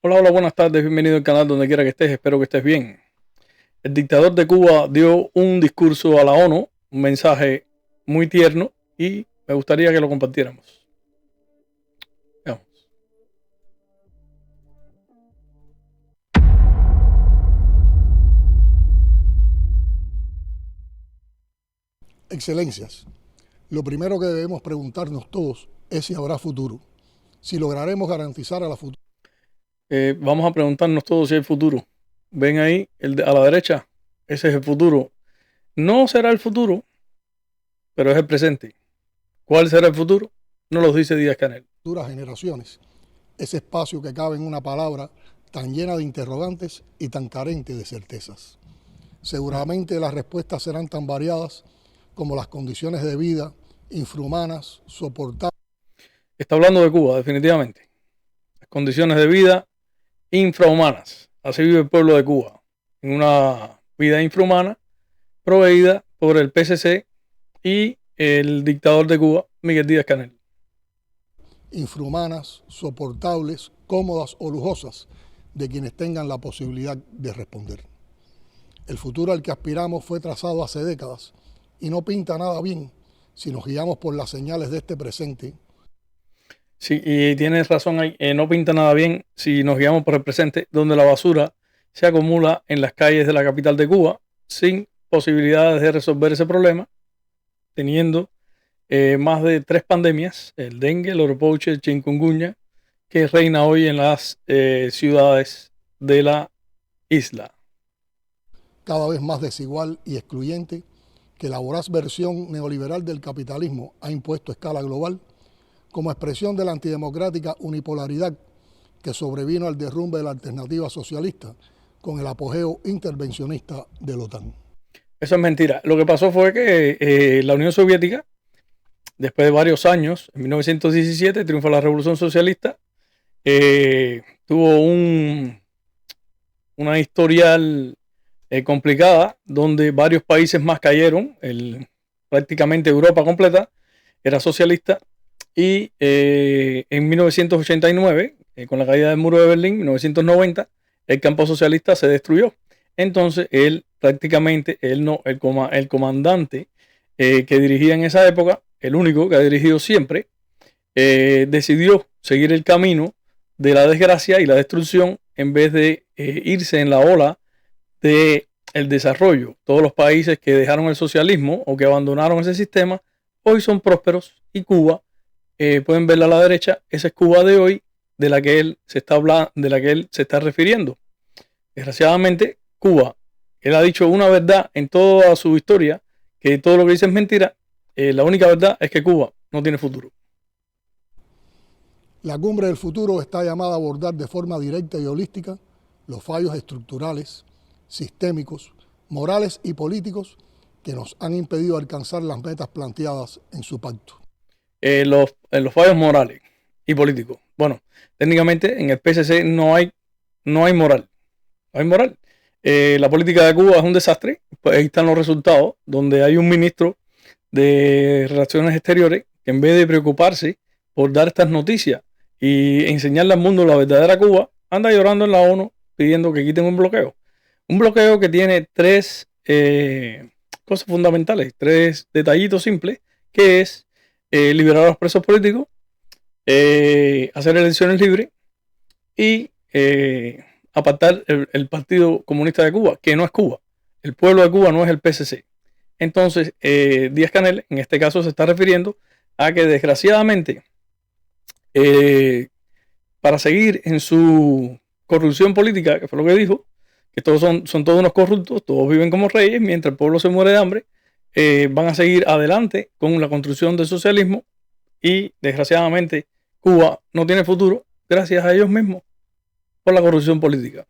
Hola, hola, buenas tardes, bienvenido al canal donde quiera que estés, espero que estés bien. El dictador de Cuba dio un discurso a la ONU, un mensaje muy tierno y me gustaría que lo compartiéramos. Veamos. Excelencias, lo primero que debemos preguntarnos todos es si habrá futuro, si lograremos garantizar a la futura. Vamos a preguntarnos todos si hay futuro. Ven ahí, a la derecha, ese es el futuro. No será el futuro, pero es el presente. ¿Cuál será el futuro? No lo dice Díaz-Canel. Futuras generaciones, ese espacio que cabe en una palabra tan llena de interrogantes y tan carente de certezas. Seguramente las respuestas serán tan variadas como las condiciones de vida infrahumanas, soportables. Está hablando de Cuba, definitivamente. Las condiciones de vida infrahumanas. Así vive el pueblo de Cuba, en una vida infrahumana proveída por el PCC y el dictador de Cuba, Miguel Díaz-Canel. Infrahumanas, soportables, cómodas o lujosas de quienes tengan la posibilidad de responder. El futuro al que aspiramos fue trazado hace décadas y no pinta nada bien si nos guiamos por las señales de este presente. Sí, y tienes razón ahí, no pinta nada bien si nos guiamos por el presente, donde la basura se acumula en las calles de la capital de Cuba sin posibilidades de resolver ese problema, teniendo más de 3 pandemias, el dengue, el oropoche, el chikungunya, que reina hoy en las ciudades de la isla. Cada vez más desigual y excluyente que la voraz versión neoliberal del capitalismo ha impuesto a escala global como expresión de la antidemocrática unipolaridad que sobrevino al derrumbe de la alternativa socialista con el apogeo intervencionista de la OTAN. Eso es mentira. Lo que pasó fue que la Unión Soviética, después de varios años, en 1917, triunfa la Revolución Socialista, tuvo una historial complicada, donde varios países más cayeron, prácticamente Europa completa era socialista, y en 1989, con la caída del muro de Berlín, 1990, el campo socialista se destruyó. Entonces, el comandante que dirigía en esa época, el único que ha dirigido siempre, decidió seguir el camino de la desgracia y la destrucción en vez de irse en la ola de el desarrollo. Todos los países que dejaron el socialismo o que abandonaron ese sistema hoy son prósperos, y Cuba, pueden verla a la derecha, esa es Cuba de hoy, de la que él se está hablando, de la que él se está refiriendo. Desgraciadamente, Cuba, él ha dicho una verdad en toda su historia, que todo lo que dice es mentira. La única verdad es que Cuba no tiene futuro. La cumbre del futuro está llamada a abordar de forma directa y holística los fallos estructurales, sistémicos, morales y políticos que nos han impedido alcanzar las metas planteadas en su pacto. Los fallos morales y políticos. Bueno, técnicamente en el PSC no hay moral. No hay moral. La política de Cuba es un desastre. Pues ahí están los resultados, donde hay un ministro de Relaciones Exteriores que, en vez de preocuparse por dar estas noticias y enseñarle al mundo la verdadera Cuba, anda llorando en la ONU pidiendo que quiten un bloqueo. Un bloqueo que tiene 3 cosas fundamentales, 3 detallitos simples, que es liberar a los presos políticos, hacer elecciones libres y apartar el Partido Comunista de Cuba, que no es Cuba. El pueblo de Cuba no es el PSC. Entonces, Díaz-Canel en este caso se está refiriendo a que, desgraciadamente, para seguir en su corrupción política, que fue lo que dijo, que todos son todos unos corruptos, todos viven como reyes, mientras el pueblo se muere de hambre, van a seguir adelante con la construcción del socialismo, y desgraciadamente Cuba no tiene futuro gracias a ellos mismos por la corrupción política.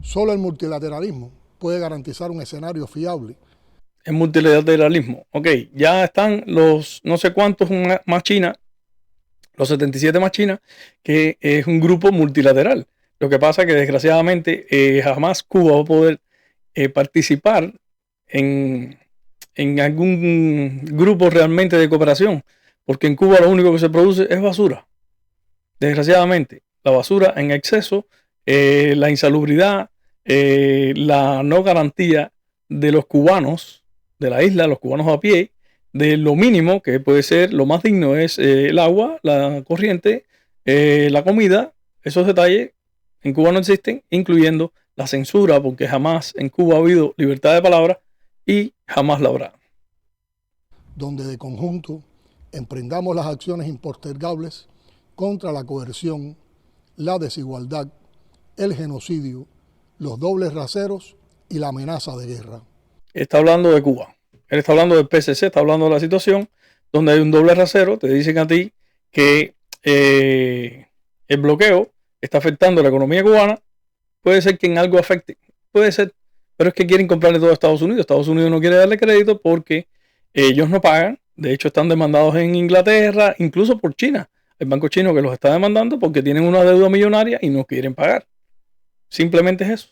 Solo el multilateralismo puede garantizar un escenario fiable. El multilateralismo, ok, ya están los no sé cuántos más China, los 77 más China, que es un grupo multilateral. Lo que pasa es que, desgraciadamente, jamás Cuba va a poder participar en algún grupo realmente de cooperación, porque en Cuba lo único que se produce es basura, desgraciadamente. la basura en exceso, la insalubridad, la no garantía de los cubanos de la isla, los cubanos a pie, de lo mínimo que puede ser lo más digno es el agua, la corriente, la comida. Esos detalles en Cuba no existen, incluyendo la censura, porque jamás en Cuba ha habido libertad de palabra y jamás la habrá. Donde de conjunto emprendamos las acciones impostergables contra la coerción, la desigualdad, el genocidio, los dobles raseros y la amenaza de guerra. Está hablando de Cuba. Él está hablando del PCC, está hablando de la situación donde hay un doble rasero. Te dicen a ti que el bloqueo está afectando la economía cubana. Puede ser que en algo afecte, puede ser, pero es que quieren comprarle todo a Estados Unidos. Estados Unidos no quiere darle crédito porque ellos no pagan. De hecho, están demandados en Inglaterra, incluso por China. El banco chino que los está demandando porque tienen una deuda millonaria y no quieren pagar. Simplemente es eso.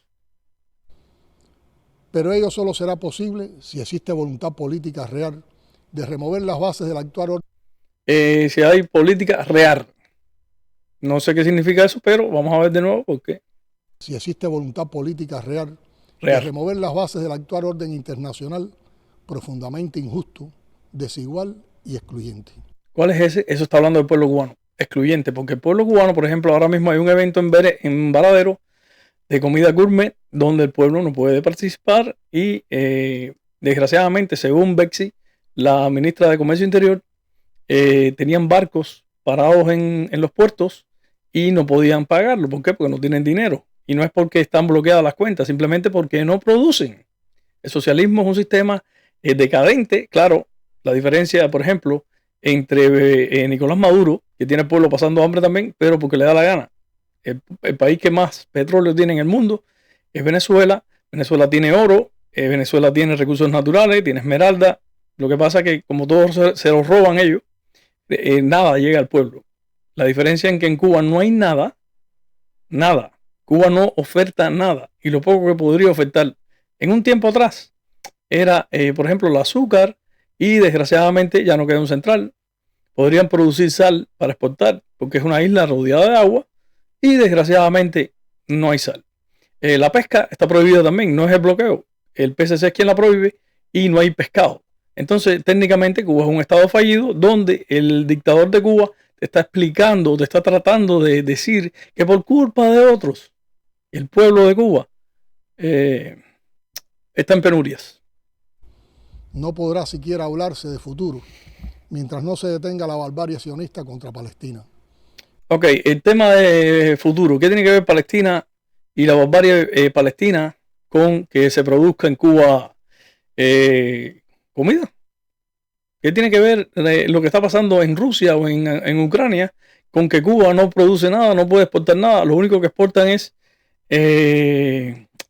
Pero ello solo será posible si existe voluntad política real de remover las bases del actual orden. Si hay política real. No sé qué significa eso, pero vamos a ver de nuevo por qué. Si existe voluntad política real de remover las bases del actual orden internacional profundamente injusto, desigual y excluyente. ¿Cuál es ese? Eso está hablando del pueblo cubano. Excluyente, porque el pueblo cubano, por ejemplo, ahora mismo hay un evento en Varadero de comida gourmet donde el pueblo no puede participar y desgraciadamente, según Bexi, la ministra de Comercio Interior, tenían barcos parados en los puertos y no podían pagarlo. ¿Por qué? Porque no tienen dinero. Y no es porque están bloqueadas las cuentas, simplemente porque no producen. El socialismo es un sistema decadente. Claro, la diferencia, por ejemplo, entre Nicolás Maduro, que tiene el pueblo pasando hambre también, pero porque le da la gana. El país que más petróleo tiene en el mundo es Venezuela. Venezuela tiene oro, Venezuela tiene recursos naturales, tiene esmeralda. Lo que pasa es que como todos se los roban ellos, nada llega al pueblo. La diferencia en que en Cuba no hay nada, nada. Cuba no oferta nada. Y lo poco que podría ofertar en un tiempo atrás era, por ejemplo, el azúcar y desgraciadamente ya no queda un central. Podrían producir sal para exportar porque es una isla rodeada de agua y desgraciadamente no hay sal. La pesca está prohibida también, no es el bloqueo. El PCC es quien la prohíbe y no hay pescado. Entonces, técnicamente, Cuba es un estado fallido donde el dictador de Cuba te está explicando, te está tratando de decir que por culpa de otros, el pueblo de Cuba está en penurias. No podrá siquiera hablarse de futuro mientras no se detenga la barbarie sionista contra Palestina. Ok, el tema de futuro. ¿Qué tiene que ver Palestina y la barbarie palestina con que se produzca en Cuba comida? ¿Qué tiene que ver lo que está pasando en Rusia o en Ucrania con que Cuba no produce nada, no puede exportar nada? Lo único que exportan es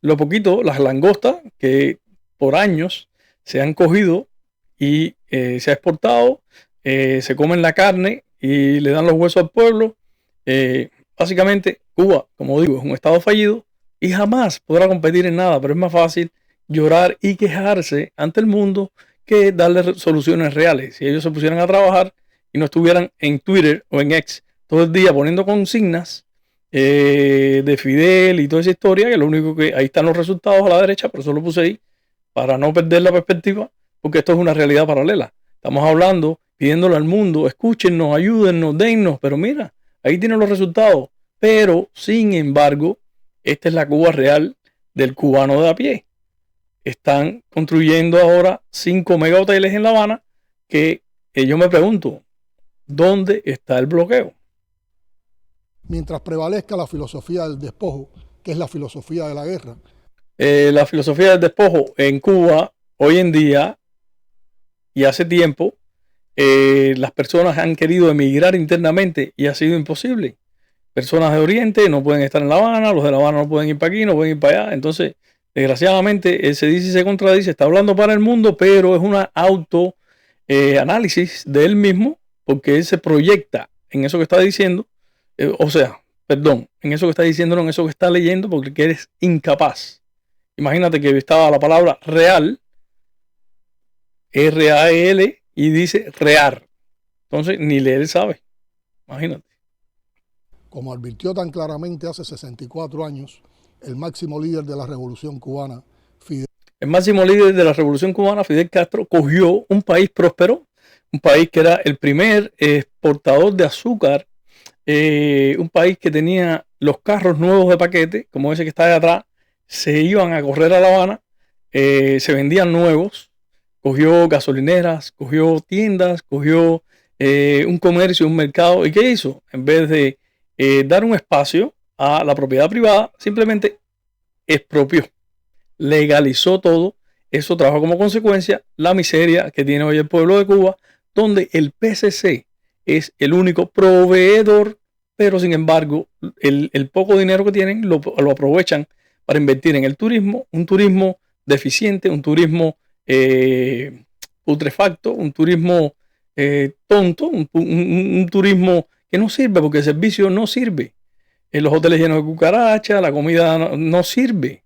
lo poquito, las langostas que por años se han cogido y se ha exportado, se comen la carne y le dan los huesos al pueblo. Básicamente Cuba, como digo, es un estado fallido y jamás podrá competir en nada, pero es más fácil llorar y quejarse ante el mundo que darle soluciones reales. Si ellos se pusieran a trabajar y no estuvieran en Twitter o en X todo el día poniendo consignas de Fidel y toda esa historia, que lo único que ahí están los resultados a la derecha, por eso lo puse ahí, para no perder la perspectiva, porque esto es una realidad paralela. Estamos hablando, pidiéndole al mundo, escúchenos, ayúdennos, dennos, pero mira, ahí tienen los resultados. Pero, sin embargo, esta es la Cuba real del cubano de a pie. Están construyendo ahora 5 megahoteles en La Habana que yo me pregunto, ¿dónde está el bloqueo? Mientras prevalezca la filosofía del despojo, que es la filosofía de la guerra. La filosofía del despojo en Cuba, hoy en día y hace tiempo, las personas han querido emigrar internamente y ha sido imposible. Personas de Oriente no pueden estar en La Habana, los de La Habana no pueden ir para aquí, no pueden ir para allá. Entonces, desgraciadamente, se dice y se contradice, está hablando para el mundo, pero es una auto análisis de él mismo, porque él se proyecta en eso que está diciendo, en eso que está diciendo, no en eso que está leyendo, porque eres incapaz. Imagínate que estaba la palabra real, R-A-E-L, y dice real. Entonces, ni leer sabe. Imagínate. Como advirtió tan claramente hace 64 años el máximo líder de la Revolución Cubana, Fidel. El máximo líder de la Revolución Cubana, Fidel Castro, cogió un país próspero, un país que era el primer exportador de azúcar, un país que tenía los carros nuevos de paquete, como ese que está de atrás, se iban a correr a La Habana, se vendían nuevos, cogió gasolineras, cogió tiendas, cogió un comercio, un mercado. ¿Y qué hizo? En vez de dar un espacio a la propiedad privada, simplemente expropió, legalizó todo. Eso trajo como consecuencia la miseria que tiene hoy el pueblo de Cuba, donde el PCC es el único proveedor, pero sin embargo el poco dinero que tienen lo aprovechan para invertir en el turismo, un turismo deficiente, un turismo putrefacto, un turismo tonto, un turismo que no sirve porque el servicio no sirve. En los hoteles llenos de cucarachas, la comida no sirve.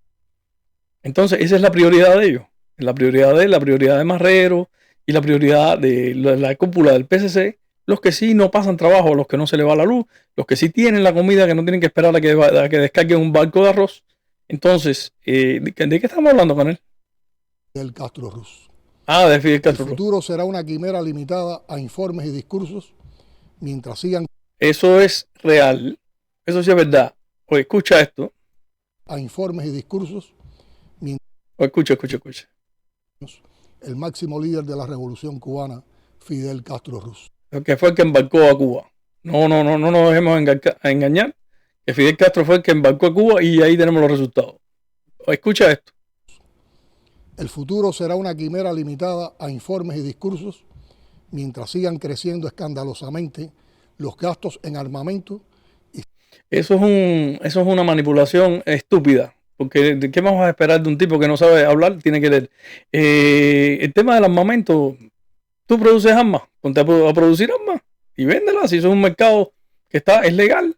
Entonces esa es la prioridad de ellos. La prioridad de Marrero y la prioridad de la cúpula del PCC, los que sí no pasan trabajo, los que no se les va la luz, los que sí tienen la comida, que no tienen que esperar a que descarguen un barco de arroz. Entonces, ¿de qué estamos hablando con él? Del Castro Ruz. Ah, de Fidel Castro El Ruz. futuro será una quimera limitada a informes y discursos mientras sigan. Eso es real. Eso sí es verdad. Oye, escucha esto. A informes y discursos. Oye, escucha. El máximo líder de la Revolución Cubana, Fidel Castro Ruz. Que fue el que embarcó a Cuba. No nos dejemos engañar. Que Fidel Castro fue el que embarcó a Cuba y ahí tenemos los resultados. Escucha esto. El futuro será una quimera limitada a informes y discursos mientras sigan creciendo escandalosamente los gastos en armamento. Eso es una manipulación estúpida. Porque ¿qué vamos a esperar de un tipo que no sabe hablar? Tiene que leer. El tema del armamento, tú produces armas, ponte a producir armas y véndelas. Si eso es un mercado que es legal,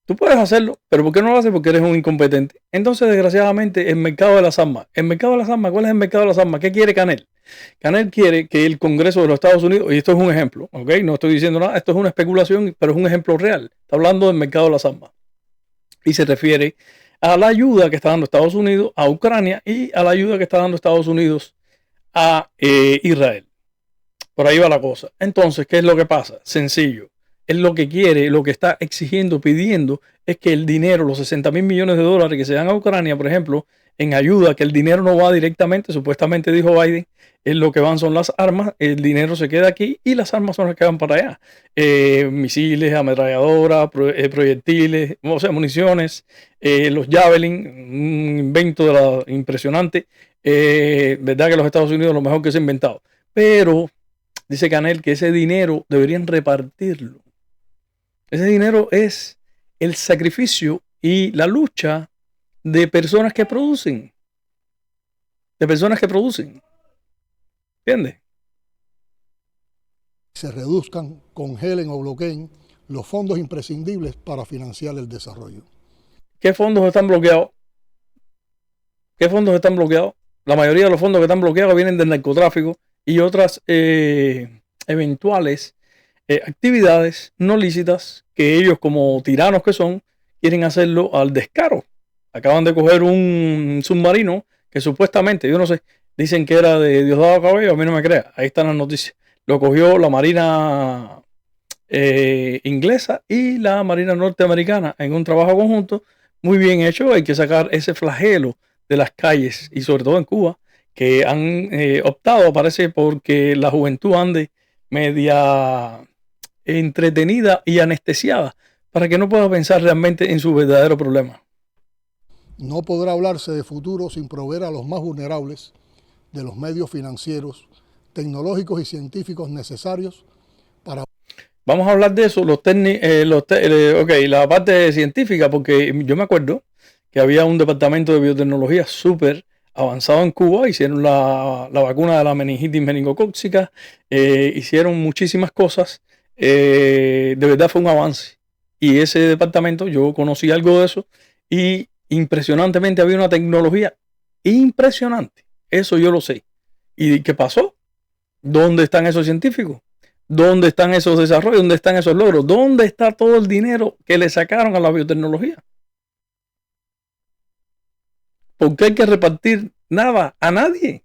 tú puedes hacerlo, pero ¿por qué no lo haces? Porque eres un incompetente. Entonces, desgraciadamente, el mercado de las armas. ¿El mercado de las armas? ¿Cuál es el mercado de las armas? ¿Qué quiere Canel? Canel quiere que el Congreso de los Estados Unidos, y esto es un ejemplo, ¿ok? No estoy diciendo nada, esto es una especulación, pero es un ejemplo real. Está hablando del mercado de las armas. Y se refiere a la ayuda que está dando Estados Unidos a Ucrania y a la ayuda que está dando Estados Unidos a Israel. Por ahí va la cosa. Entonces, ¿qué es lo que pasa? Sencillo. Él lo que quiere, lo que está exigiendo, pidiendo, es que el dinero, los 60.000 millones de dólares que se dan a Ucrania, por ejemplo, en ayuda, que el dinero no va directamente, supuestamente dijo Biden, lo que van son las armas, el dinero se queda aquí y las armas son las que van para allá. Misiles, ametralladoras, proyectiles, o sea, municiones, los Javelin, un invento impresionante. Verdad que los Estados Unidos es lo mejor que se ha inventado. Pero dice Canel que ese dinero deberían repartirlo. Ese dinero es el sacrificio y la lucha de personas que producen. De personas que producen. ¿Entiendes? Se reduzcan, congelen o bloqueen los fondos imprescindibles para financiar el desarrollo. ¿Qué fondos están bloqueados? ¿Qué fondos están bloqueados? La mayoría de los fondos que están bloqueados vienen del narcotráfico y otras eventuales actividades no lícitas que ellos, como tiranos que son, quieren hacerlo al descaro. Acaban de coger un submarino que supuestamente, yo no sé, dicen que era de Diosdado Cabello, a mí no me crea, ahí están las noticias. Lo cogió la Marina inglesa y la Marina norteamericana en un trabajo conjunto muy bien hecho. Hay que sacar ese flagelo de las calles y sobre todo en Cuba, que han optado, parece, porque la juventud ande media entretenida y anestesiada para que no pueda pensar realmente en su verdadero problema. No podrá hablarse de futuro sin proveer a los más vulnerables de los medios financieros, tecnológicos y científicos necesarios para... Vamos a hablar de eso, la parte científica, porque yo me acuerdo que había un departamento de biotecnología súper avanzado en Cuba, hicieron la vacuna de la meningitis meningocócica, hicieron muchísimas cosas, de verdad fue un avance. Y ese departamento, yo conocí algo de eso y impresionantemente había una tecnología impresionante, eso yo lo sé. ¿Y qué pasó? ¿Dónde están esos científicos? ¿Dónde están esos desarrollos? ¿Dónde están esos logros? ¿Dónde está todo el dinero que le sacaron a la biotecnología? ¿Por qué hay que repartir nada a nadie?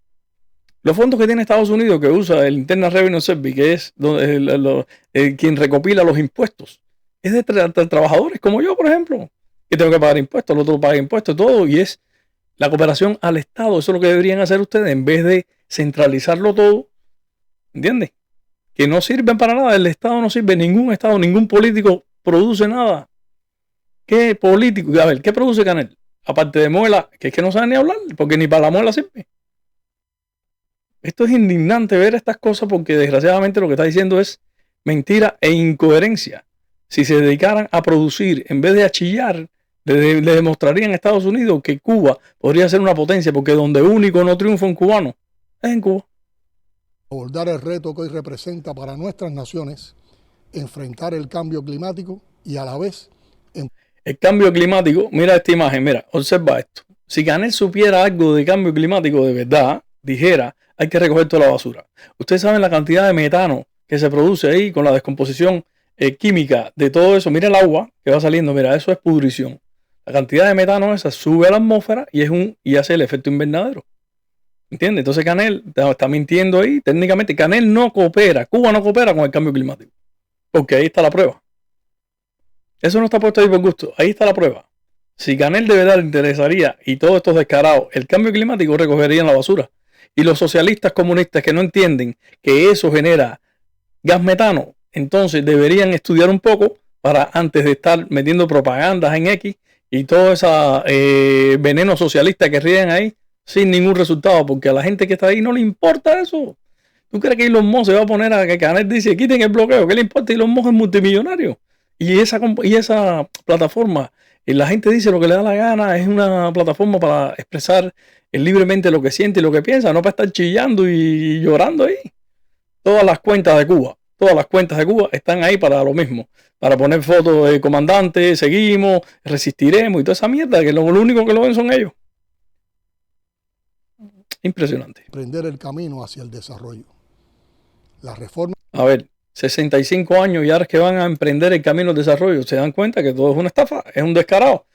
Los fondos que tiene Estados Unidos, que usa el Internal Revenue Service, que es quien recopila los impuestos, es de trabajadores como yo, por ejemplo, que tengo que pagar impuestos, el otro paga impuestos, todo, y es la cooperación al Estado. Eso es lo que deberían hacer ustedes en vez de centralizarlo todo, ¿entiendes? Que no sirven para nada, el Estado no sirve, ningún Estado, ningún político produce nada. ¿Qué político? A ver, ¿qué produce Canel? Aparte de muela, que es que no saben ni hablar, porque ni para la muela sirve. Esto es indignante ver estas cosas porque desgraciadamente lo que está diciendo es mentira e incoherencia. Si se dedicaran a producir en vez de a chillar, le demostrarían a Estados Unidos que Cuba podría ser una potencia, porque donde único no triunfa un cubano es en Cuba. Abordar el reto que hoy representa para nuestras naciones, enfrentar el cambio climático y a la vez... El cambio climático, mira esta imagen, mira, observa esto. Si Canel supiera algo de cambio climático de verdad, dijera, hay que recoger toda la basura. Ustedes saben la cantidad de metano que se produce ahí con la descomposición química de todo eso. Mira el agua que va saliendo, mira, eso es pudrición. La cantidad de metano esa sube a la atmósfera y hace el efecto invernadero. ¿Entiendes? Entonces Canel está mintiendo ahí. Técnicamente Canel no coopera, Cuba no coopera con el cambio climático. Porque ahí está la prueba. Eso no está puesto ahí por gusto. Ahí está la prueba. Si Canel de verdad le interesaría y todos estos descarados, el cambio climático recogerían la basura. Y los socialistas comunistas que no entienden que eso genera gas metano, entonces deberían estudiar un poco para antes de estar metiendo propagandas en X y todo ese veneno socialista que ríen ahí sin ningún resultado, porque a la gente que está ahí no le importa eso. ¿Tú crees que Elon Musk se va a poner a que Canel dice quiten el bloqueo? ¿Qué le importa? Elon Musk es multimillonario. Y esa plataforma, la gente dice lo que le da la gana, es una plataforma para expresar libremente lo que siente y lo que piensa, no para estar chillando y llorando ahí. Todas las cuentas de Cuba están ahí para lo mismo, para poner fotos de comandante, seguimos, resistiremos y toda esa mierda, que lo único que lo ven son ellos. Impresionante. Emprender el camino hacia el desarrollo. La reforma... A ver, 65 años y ahora es que van a emprender el camino del desarrollo. Se dan cuenta que todo es una estafa, es un descarado.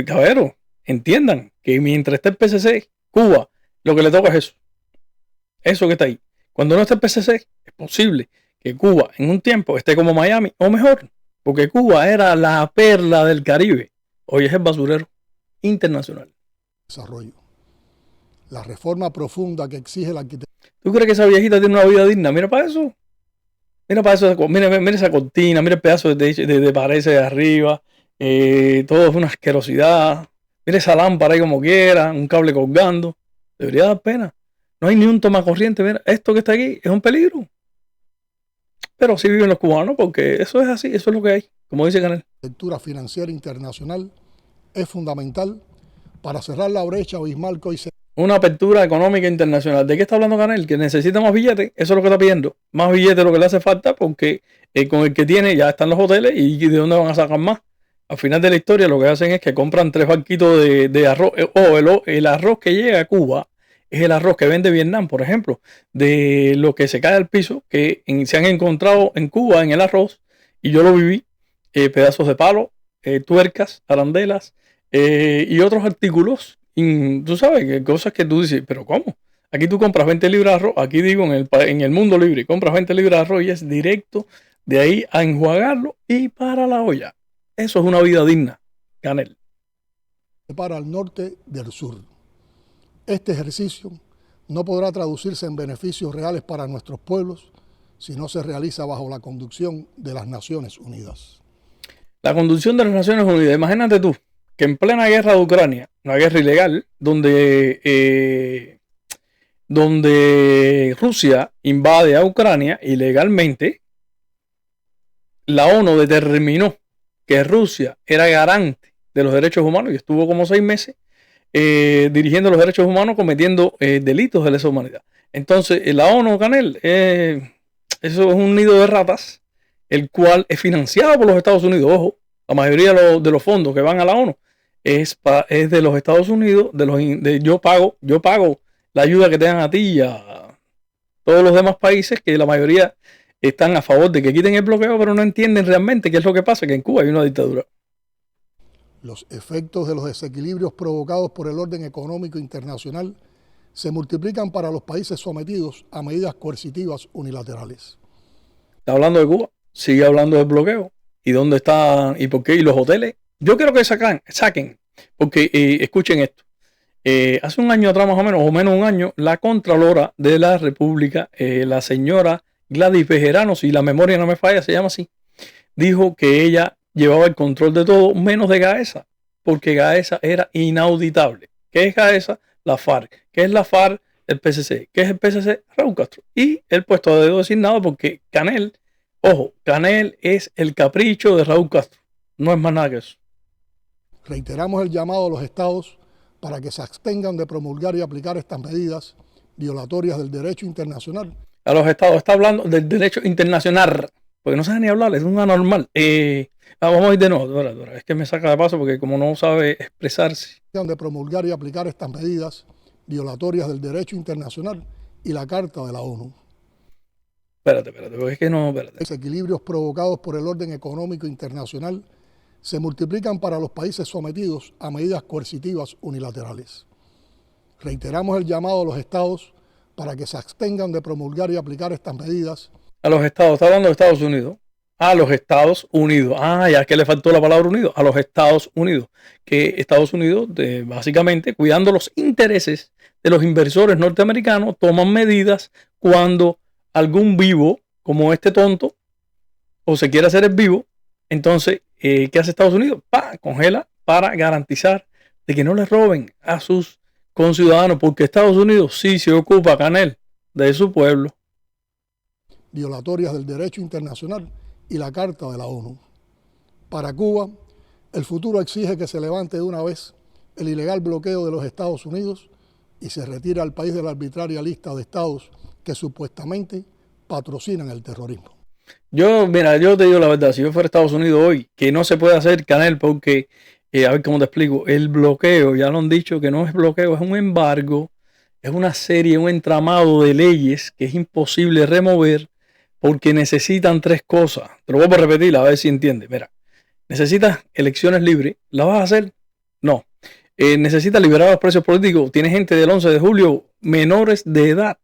Caballero, entiendan que mientras esté el PCC, Cuba, lo que le toca es eso. Eso que está ahí. Cuando no esté el PCC, es posible que Cuba en un tiempo esté como Miami o mejor, porque Cuba era la perla del Caribe. Hoy es el basurero internacional. Desarrollo. La reforma profunda que exige la arquitectura. ¿Tú crees que esa viejita tiene una vida digna? Mira para eso. Mira para eso. Mira esa cortina, mira el pedazo de pared de arriba. Todo es una asquerosidad. Mira esa lámpara ahí como quiera, un cable colgando. Debería dar pena. No hay ni un tomacorriente. Mira, esto que está aquí es un peligro. Pero sí viven los cubanos porque eso es así, eso es lo que hay, como dice Canel. La arquitectura financiera internacional es fundamental para cerrar la brecha abismal que hoy se... Una apertura económica internacional. ¿De qué está hablando Canel? Que necesita más billetes. Eso es lo que está pidiendo. Más billetes es lo que le hace falta porque con el que tiene ya están los hoteles y ¿de dónde van a sacar más? Al final de la historia lo que hacen es que compran 3 barquitos de arroz. El arroz que llega a Cuba es el arroz que vende Vietnam, por ejemplo. De lo que se cae al piso, que se han encontrado en Cuba en el arroz, y yo lo viví, pedazos de palo, tuercas, arandelas y otros artículos. Y tú sabes, cosas que tú dices, pero ¿cómo? Aquí tú compras 20 libras de arroz, aquí digo en el mundo libre, compras 20 libras de arroz y es directo de ahí a enjuagarlo y para la olla. Eso es una vida digna, Canel. Separa al norte del sur. Este ejercicio no podrá traducirse en beneficios reales para nuestros pueblos si no se realiza bajo la conducción de las Naciones Unidas. La conducción de las Naciones Unidas, imagínate tú, que en plena guerra de Ucrania, una guerra ilegal, donde Rusia invade a Ucrania ilegalmente, la ONU determinó que Rusia era garante de los derechos humanos y estuvo como 6 meses dirigiendo los derechos humanos, cometiendo delitos de lesa humanidad. Entonces, la ONU, Canel, eso es un nido de ratas, el cual es financiado por los Estados Unidos. Ojo, la mayoría de los fondos que van a la ONU es de los Estados Unidos, yo pago la ayuda que te dan a ti y a todos los demás países, que la mayoría están a favor de que quiten el bloqueo, pero no entienden realmente qué es lo que pasa, que en Cuba hay una dictadura. Los efectos de los desequilibrios provocados por el orden económico internacional se multiplican para los países sometidos a medidas coercitivas unilaterales. Está hablando de Cuba, sigue hablando del bloqueo. ¿Y dónde están? ¿Y por qué? ¿Y los hoteles? Yo quiero que saquen, porque escuchen esto. Hace un año atrás más o menos un año, la Contralora de la República, la señora Gladys Bejerano, si la memoria no me falla, se llama así, dijo que ella llevaba el control de todo, menos de Gaesa, porque Gaesa era inauditable. ¿Qué es Gaesa? La FARC. ¿Qué es la FARC? El PSC. ¿Qué es el PSC? Raúl Castro. Y el puesto a dedo designado porque Canel, ojo, Canel es el capricho de Raúl Castro. No es más nada que eso. Reiteramos el llamado a los estados para que se abstengan de promulgar y aplicar estas medidas violatorias del derecho internacional. A los estados, está hablando del derecho internacional, porque no sabe ni hablar, es un anormal. Vamos a ir de nuevo, Dora, es que me saca de paso porque como no sabe expresarse. De promulgar y aplicar estas medidas violatorias del derecho internacional y la Carta de la ONU. Espérate, porque es que no, espérate. Los desequilibrios provocados por el orden económico internacional se multiplican para los países sometidos a medidas coercitivas unilaterales. Reiteramos el llamado a los estados para que se abstengan de promulgar y aplicar estas medidas. A los estados, está hablando de Estados Unidos. A los Estados Unidos. Ya que le faltó la palabra unido. A los Estados Unidos. Que Estados Unidos, básicamente, cuidando los intereses de los inversores norteamericanos, toman medidas cuando algún vivo, como este tonto, o se quiere hacer el vivo, entonces, ¿qué hace Estados Unidos? Congela para garantizar de que no le roben a sus conciudadanos, porque Estados Unidos sí se ocupa, Canel, de su pueblo. Violatorias del derecho internacional y la Carta de la ONU. Para Cuba, el futuro exige que se levante de una vez el ilegal bloqueo de los Estados Unidos y se retire al país de la arbitraria lista de estados que supuestamente patrocinan el terrorismo. Yo te digo la verdad, si yo fuera a Estados Unidos hoy, que no se puede hacer, Canel, porque, a ver cómo te explico, el bloqueo, ya lo han dicho que no es bloqueo, es un embargo, es una serie, un entramado de leyes que es imposible remover porque necesitan tres cosas. Te lo voy a repetir, a ver si entiendes. Mira, necesitas elecciones libres, ¿las vas a hacer? No. Necesitas liberar los presos políticos, tienes gente del 11 de julio menores de edad,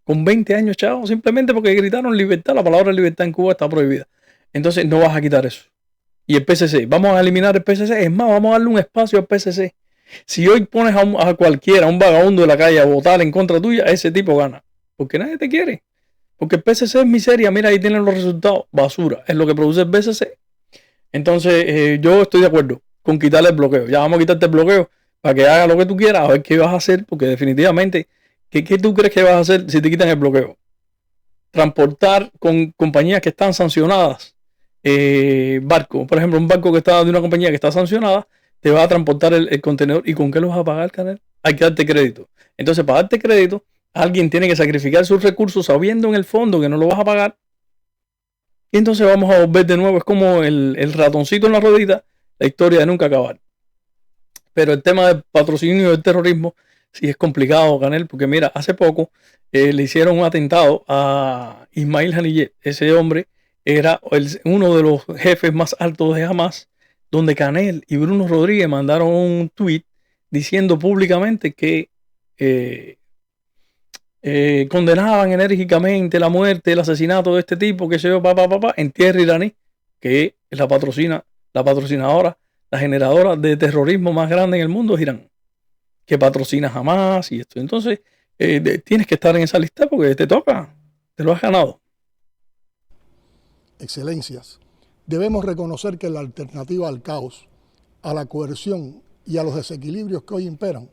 con 20 años, chavos, simplemente porque gritaron libertad. La palabra libertad en Cuba está prohibida. Entonces no vas a quitar eso. Y el PSC, vamos a eliminar el PSC. Es más, vamos a darle un espacio al PSC. Si hoy pones a cualquiera, a un vagabundo de la calle, a votar en contra tuya, ese tipo gana. Porque nadie te quiere. Porque el PSC es miseria. Mira, ahí tienen los resultados. Basura. Es lo que produce el PSC. Entonces, yo estoy de acuerdo con quitarle el bloqueo. Ya vamos a quitarte el bloqueo para que haga lo que tú quieras, a ver qué vas a hacer. Porque definitivamente, ¿qué tú crees que vas a hacer si te quitan el bloqueo? Transportar con compañías que están sancionadas. Barco, por ejemplo, un barco que está de una compañía que está sancionada, te va a transportar el contenedor. ¿Y con qué lo vas a pagar, Canel? Hay que darte crédito. Entonces, para darte crédito, alguien tiene que sacrificar sus recursos sabiendo en el fondo que no lo vas a pagar. Y entonces vamos a volver de nuevo. Es como el ratoncito en la ruedita, la historia de nunca acabar. Pero el tema del patrocinio del terrorismo sí es complicado, Canel, porque mira, hace poco le hicieron un atentado a Ismail Haniyeh. Ese hombre era uno de los jefes más altos de Hamas, donde Canel y Bruno Rodríguez mandaron un tweet diciendo públicamente que condenaban enérgicamente la muerte, el asesinato de este tipo, que se yo, en tierra iraní, que es la patrocinadora, la generadora de terrorismo más grande en el mundo es Irán, que patrocina Hamas y esto. Entonces, tienes que estar en esa lista porque te toca, te lo has ganado. Excelencias, debemos reconocer que la alternativa al caos, a la coerción y a los desequilibrios que hoy imperan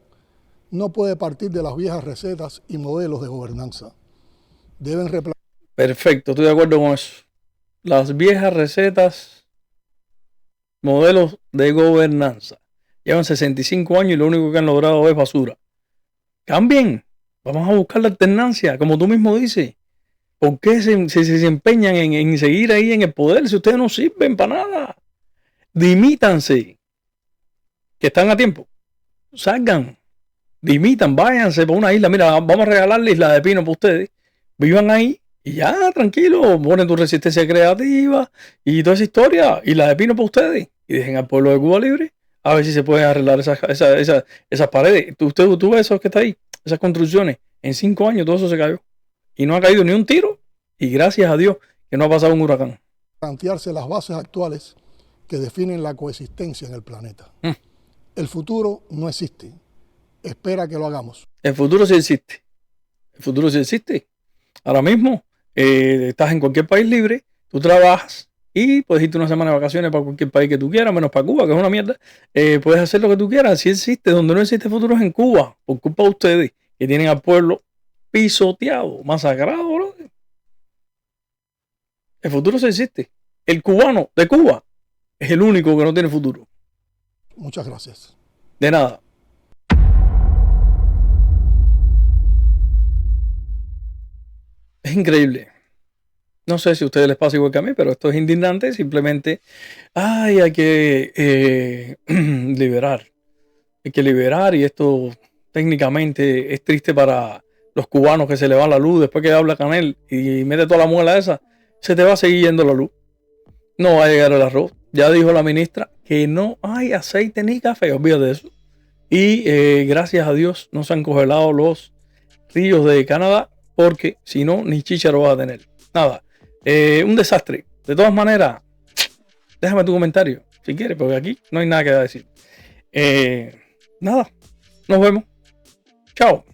no puede partir de las viejas recetas y modelos de gobernanza. Deben Perfecto, estoy de acuerdo con eso. Las viejas recetas, modelos de gobernanza. Llevan 65 años y lo único que han logrado es basura. Cambien, vamos a buscar la alternancia, como tú mismo dices. ¿Por qué se empeñan en seguir ahí en el poder si ustedes no sirven para nada? Dimítanse, que están a tiempo. Salgan, dimitan, váyanse por una isla. Mira, vamos a regalarle Isla de Pino para ustedes. Vivan ahí Y ya, tranquilo, ponen tu resistencia creativa y toda esa historia y la de pino para ustedes. Y dejen al pueblo de Cuba libre a ver si se pueden arreglar esas paredes. Tú ves eso que está ahí, esas construcciones. En 5 años todo eso se cayó. Y no ha caído ni un tiro. Y gracias a Dios que no ha pasado un huracán. Plantearse las bases actuales que definen la coexistencia en el planeta. El futuro no existe. Espera que lo hagamos. El futuro sí existe. El futuro sí existe. Ahora mismo estás en cualquier país libre, tú trabajas y puedes irte una semana de vacaciones para cualquier país que tú quieras, menos para Cuba, que es una mierda. Puedes hacer lo que tú quieras. Sí existe. Donde no existe futuro es en Cuba, por culpa de ustedes, que tienen al pueblo pisoteado, masacrado, bro. El futuro sí existe. El cubano de Cuba es el único que no tiene futuro. Muchas gracias. De nada. Es increíble. No sé si a ustedes les pasa igual que a mí, pero esto es indignante. Simplemente, hay que liberar. Hay que liberar, y esto técnicamente es triste para los cubanos, que se le va la luz después que habla Canel y mete toda la muela esa. Se te va a seguir yendo la luz. No va a llegar el arroz. Ya dijo la ministra que no hay aceite ni café. Olvídate de eso. Y gracias a Dios no se han congelado los ríos de Canadá, porque si no, ni chícharo vas a tener. Nada. Un desastre. De todas maneras, déjame tu comentario si quieres, porque aquí no hay nada que decir. Nada. Nos vemos. Chao.